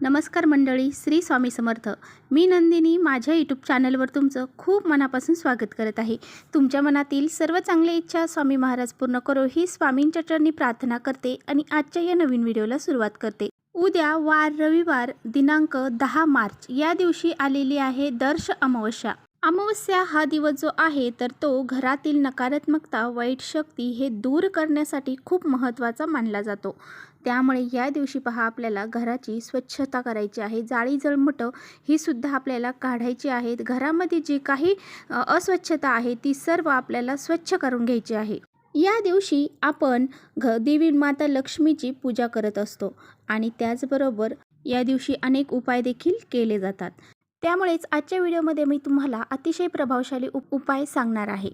नमस्कार मंडळी, श्री स्वामी समर्थ. मी नंदिनी माझ्या यूट्यूब चॅनलवर तुमचं खूप मनापासून स्वागत करत आहे. तुमच्या मनातील सर्व चांगल्या इच्छा स्वामी महाराज पूर्ण करो ही स्वामींच्या चरणी प्रार्थना करते आणि आजच्या या नवीन व्हिडिओला सुरुवात करते. उद्या वार रविवार दिनांक 10 मार्च या दिवशी आलेली आहे दर्श अमावस्या. अमावस्या हा दिवस जो आहे तर तो घरातील नकारात्मकता, वाईट शक्ती हे दूर करण्यासाठी खूप महत्त्वाचा मानला जातो. त्यामुळे या दिवशी पहा आपल्याला घराची स्वच्छता करायची आहे. जाळी जळमटं ही सुद्धा आपल्याला काढायची आहेत. घरामध्ये जी काही अस्वच्छता आहे ती सर्व आपल्याला स्वच्छ करून घ्यायची आहे. या दिवशी आपण देवी माता लक्ष्मीची पूजा करत असतो आणि त्याचबरोबर या दिवशी अनेक उपाय देखील केले जातात. त्यामुळेच आजच्या व्हिडिओमध्ये मी तुम्हाला अतिशय प्रभावशाली उपाय सांगणार आहे.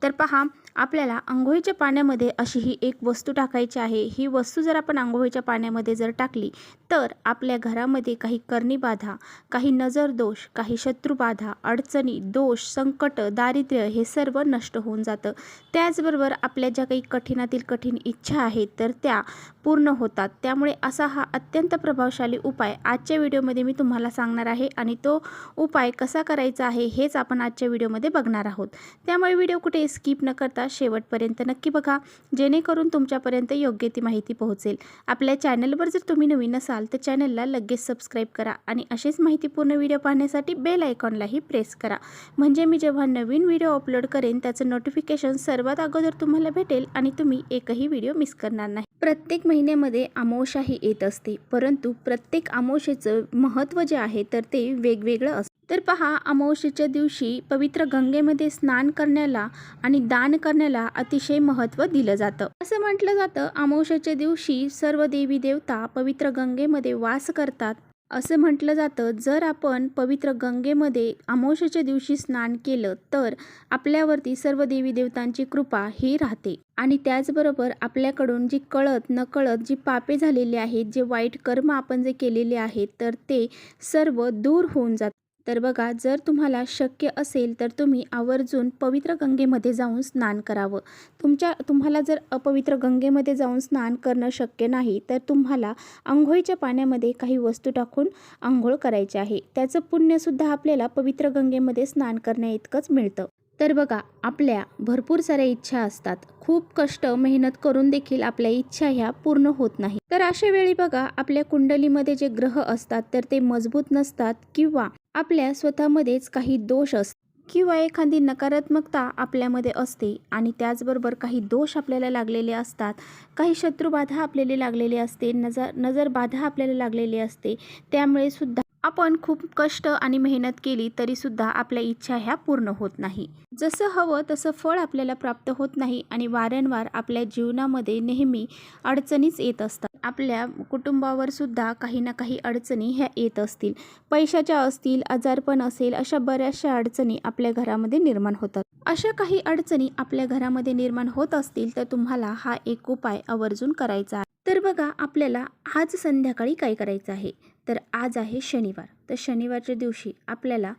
तर पहा, आपल्याला अंघोळीच्या पाण्यामध्ये अशी ही एक वस्तू टाकायची आहे. ही वस्तू जर आपण अंघोळीच्या पाण्यामध्ये जर टाकली तर आपल्या घरामध्ये काही करणीबाधा, काही नजर दोष, काही शत्रुबाधा, अडचणी, दोष, संकट, दारिद्र्य हे सर्व नष्ट होऊन जातं. त्याचबरोबर आपल्या ज्या काही कठीणातील कठीण इच्छा आहेत तर त्या पूर्ण होतात. त्यामुळे असा हा अत्यंत प्रभावशाली उपाय आजच्या व्हिडिओमध्ये मी तुम्हाला सांगणार आहे आणि तो उपाय कसा करायचा आहे हेच आपण आजच्या व्हिडिओमध्ये बघणार आहोत. त्यामुळे व्हिडिओ कुठे स्किप न करता शेवटपर्यंत नक्की बघा, जेणेकरून तुमच्यापर्यंत योग्य ती माहिती पोहोचेल. आपल्या चॅनलवर जर तुम्ही नवीन असाल तर चॅनलला लगेच सबस्क्राईब करा आणि असेच माहितीपूर्ण व्हिडिओ पाहण्यासाठी बेल आयकॉनलाही प्रेस करा. म्हणजे मी जेव्हा नवीन व्हिडिओ अपलोड करेन त्याचं नोटिफिकेशन सर्वात अगोदर तुम्हाला भेटेल आणि तुम्ही एकही व्हिडिओ मिस करणार नाही. प्रत्येक महिन्यामध्ये अमावस्या ही येत असते, परंतु प्रत्येक अमावस्येचं महत्त्व जे आहे तर ते वेगवेगळं असतं. तर पहा, अमावस्येच्या दिवशी पवित्र गंगेमध्ये स्नान करण्याला आणि दान करण्याला अतिशय महत्त्व दिलं जातं. असं म्हटलं जातं, अमावस्येच्या दिवशी सर्व देवी देवता पवित्र गंगेमध्ये वास करतात. असं म्हटलं जातं, जर आपण पवित्र गंगेमध्ये अमावस्येच्या दिवशी स्नान केलं तर आपल्यावरती सर्व देवी देवतांची कृपा ही राहते आणि त्याचबरोबर आपल्याकडून जी कळत नकळत जी पापे झालेली आहेत, जे वाईट कर्म आपण जे केलेले आहेत तर ते सर्व दूर होऊन जातात. तर बघा, जर तुम्हाला शक्य असेल तर तुम्ही आवर्जून पवित्र गंगेमध्ये जाऊन स्नान करावं. तुम्हाला जर अपवित्र गंगेमध्ये जाऊन स्नान करणं शक्य नाही तर तुम्हाला अंघोळीच्या पाण्यामध्ये काही वस्तू टाकून अंघोळ करायची आहे. त्याचं पुण्यसुद्धा आपल्याला पवित्र गंगेमध्ये स्नान करण्याइतकंच मिळतं. तर बघा, आपल्या भरपूर साऱ्या इच्छा असतात. खूप कष्ट मेहनत करून देखील आपल्या इच्छा ह्या पूर्ण होत नाही. तर अशा वेळी बघा, आपल्या कुंडलीमध्ये जे ग्रह असतात तर ते मजबूत नसतात किंवा आपल्या स्वतःमध्येच काही दोष असतात किंवा एखादी नकारात्मकता आपल्यामध्ये असते आणि त्याचबरोबर काही दोष आपल्याला लागलेले असतात, काही शत्रुबाधा आपल्याला लागलेली असते, नजरबाधा आपल्याला लागलेली असते. त्यामुळे सुद्धा आपण खूप कष्ट आणि मेहनत केली तरीसुद्धा आपल्या इच्छा ह्या पूर्ण होत नाही. जसं हवं तसं फळ आपल्याला प्राप्त होत नाही आणि वारंवार आपल्या जीवनामध्ये नेहमी अडचणीच येत असतात. आपल्या कुटुंबावर सुद्धा काही ना काही अडचणी ह्या येत असतील, पैशाच्या असतील, आजारपण असेल, अशा बऱ्याचशा अडचणी आपल्या घरामध्ये निर्माण होतात. अशा काही अडचणी आपल्या घरामध्ये निर्माण होत असतील तर तुम्हाला हा एक उपाय आवर्जून करायचा आहे. तर बघा, आपल्याला आज संध्याकाळी काय करायचं आहे, तर आज आहे शनिवार. तर शनिवारच्या दिवशी आपल्याला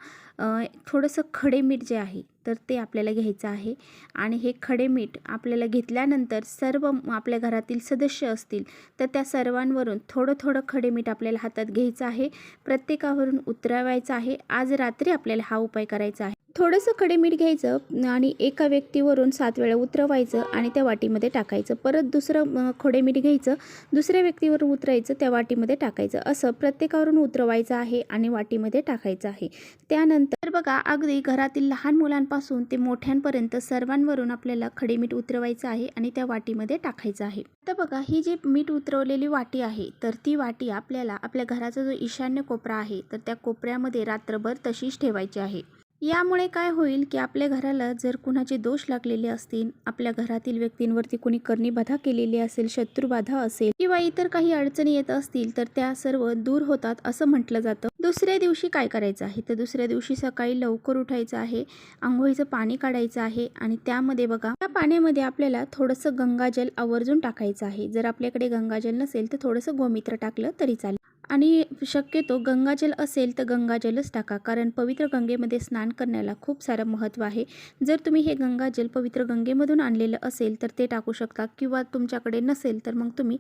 थोडंसं खडे मीठ जे आहे तर ते आपल्याला घ्यायचं आहे आणि हे खडे मीठ आपल्याला घेतल्यानंतर सर्व आपल्या घरातील सदस्य असतील तर त्या सर्वांवरून थोडं थोडं खडे मीठ आपल्याला हातात घ्यायचं आहे. प्रत्येकावरून उतरवायचं आहे. आज रात्री आपल्याला हा उपाय करायचा आहे. थोडंसं खडे मीठ घ्यायचं आणि एका व्यक्तीवरून 7 वेळा उतरवायचं आणि त्या वाटीमध्ये टाकायचं. परत दुसरं खडे मीठ घ्यायचं, दुसऱ्या व्यक्तीवर उतरायचं, त्या वाटीमध्ये टाकायचं. असं प्रत्येकावरून उतरवायचं आहे आणि वाटीमध्ये टाकायचं आहे. त्यानंतर बघा, अगदी घरातील लहान मुलांपासून ते मोठ्यांपर्यंत सर्वांवरून आपल्याला खडे मीठ उतरवायचं आहे आणि त्या वाटीमध्ये टाकायचं आहे. तर बघा, ही जी मीठ उतरवलेली वाटी आहे तर ती वाटी आपल्याला आपल्या घराचा जो ईशान्य कोपरा आहे तर त्या कोपऱ्यामध्ये रात्रभर तशीच ठेवायची आहे. यामुळे काय होईल की आपल्या घराला जर कुणाचे दोष लागलेले असतील, आपल्या घरातील व्यक्तींवरती कोणी करणीबाधा केलेली असेल, शत्रुबाधा असेल किंवा इतर काही अडचणी येत असतील तर त्या सर्व दूर होतात असं म्हटलं जातं. दुसऱ्या दिवशी काय करायचं आहे, तर दुसऱ्या दिवशी सकाळी लवकर उठायचं आहे, अंघोळीचं पाणी काढायचं आहे आणि त्यामध्ये बघा, त्या पाण्यामध्ये आपल्याला थोडंसं गंगाजल आवर्जून टाकायचं आहे. जर आपल्याकडे गंगाजल नसेल तर थोडंसं गोमित्र टाकलं तरी चालेल. आणि शक्यतो गंगाजल असेल तर गंगाजलच टाका, कारण पवित्र गंगेमध्ये स्नान करण्याला खूप सारं महत्त्व आहे. जर तुम्ही हे गंगाजल पवित्र गंगेमधून आणलेलं असेल तर ते टाकू शकता, किंवा तुमच्याकडे नसेल तर मग तुम्ही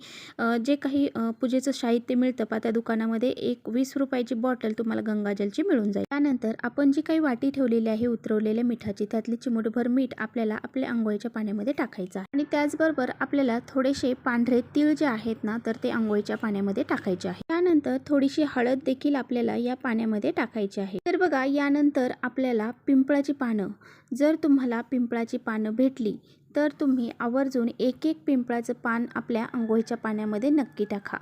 जे काही पूजेचं साहित्य मिळतं त्या दुकानामध्ये एक 20 रुपयाची बॉटल तुम्हाला गंगाजलची मिळून जाईल. त्यानंतर आपण जी काही वाटी ठेवलेली आहे उतरवलेल्या मिठाची, त्यातली चिमूटभर मीठ आपल्याला आपल्या अंघोळीच्या पाण्यामध्ये टाकायचं आहे. आणि त्याचबरोबर आपल्याला थोडेसे पांढरे तीळ जे आहेत ना, तर ते अंघोळीच्या पाण्यामध्ये टाकायचे आहे. त्यानंतर थोडीशी हळद देखील आपल्याला या पाण्यामध्ये टाकायची आहे. तर बघा, यानंतर आपल्याला पिंपळाची पानं, जर तुम्हाला पिंपळाची पानं भेटली तर तुम्ही आवर्जून एक एक पिंपळाचं पान आपल्या अंघोळीच्या पाण्यामध्ये नक्की टाका.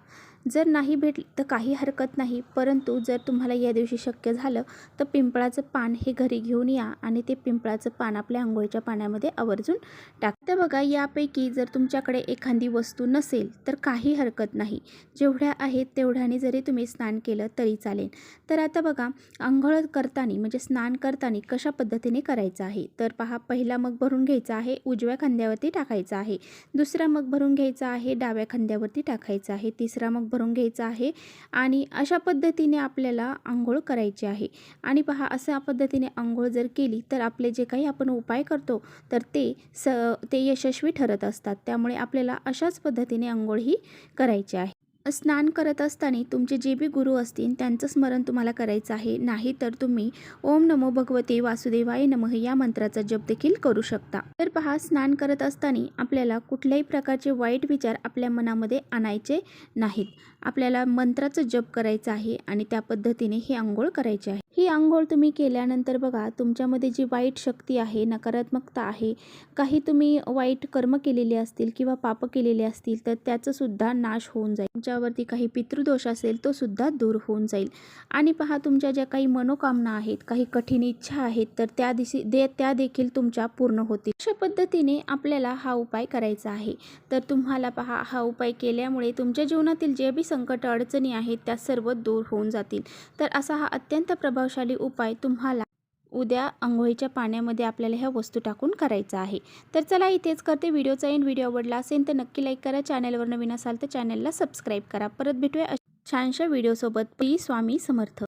जर नाही भेटली तर काही हरकत नाही, परंतु जर तुम्हाला या दिवशी शक्य झालं तर पिंपळाचं पान हे घरी घेऊन या आणि ते पिंपळाचं पान आपल्या अंघोळीच्या पाण्यामध्ये आवर्जून टाकतं. बघा, यापैकी जर तुमच्याकडे एखादी वस्तू नसेल तर काही हरकत नाही, जेवढ्या आहेत तेवढ्याने जरी तुम्ही स्नान केलं तरी चालेल. तर आता बघा, अंघोळ करताना म्हणजे स्नान करताना कशा पद्धतीने करायचं आहे. तर पहा, पहिला मग भरून घ्यायचा आहे, उजव्या खांद्यावरती टाकायचा आहे. दुसरा मग भरून घ्यायचा आहे, डाव्या खांद्यावरती टाकायचा आहे. तिसरा मग भरून घ्यायचा आहे आणि अशा पद्धतीने आपल्याला अंघोळ करायची आहे. आणि पहा, अशा पद्धतीने अंघोळ जर केली तर आपले जे काही आपण उपाय करतो तर ते यशस्वी ठरत असतात. त्यामुळे आपल्याला अशाच पद्धतीने अंघोळ ही करायची आहे. स्नान करत असताना तुमचे जे बी गुरु असतील त्यांचं स्मरण तुम्हाला करायचं आहे. नाही तर तुम्ही ओम नमो भगवते वासुदेवाय नमः या मंत्राचा जप देखील करू शकता. तर पहा, स्नान करत असताना आपल्याला कुठल्याही प्रकारचे वाईट विचार आपल्या मनामध्ये आणायचे नाहीत. आपल्याला मंत्राचा जप करायचा आहे आणि त्या पद्धतीने ही अंघोळ करायची आहे. ही अंघोळ तुम्ही केल्यानंतर बघा, तुमच्यामध्ये जी वाईट शक्ती आहे, नकारात्मकता आहे, काही तुम्ही वाईट कर्म केलेले असतील किंवा पाप केलेले असतील तर त्याचं सुद्धा नाश होऊन जाईल. तुमच्यावरती काही पितृदोष असेल तो सुद्धा दूर होऊन जाईल. आणि पहा, तुमच्या ज्या काही मनोकामना आहेत, काही कठीण इच्छा आहेत, तर त्या देखील तुमच्या पूर्ण होतील. अशा पद्धतीने आपल्याला हा उपाय करायचा आहे. तर तुम्हाला पहा, हा उपाय केल्यामुळे तुमच्या जीवनातील जे बी संकट अडचणी आहेत त्या सर्व दूर होऊन जातील. तर असा हा अत्यंत प्रभावशाली उपाय तुम्हाला उद्या अंघोळीच्या पाण्यामध्ये आपल्याला ह्या वस्तू टाकून करायचा आहे. तर चला, इथेच करते. व्हिडिओचा एंड. व्हिडिओ आवडला असेल तर नक्की लाईक करा. चॅनलवर नवीन असाल तर चॅनलला सबस्क्राईब करा. परत भेटूया छानशा व्हिडिओसोबत. श्री स्वामी समर्थ.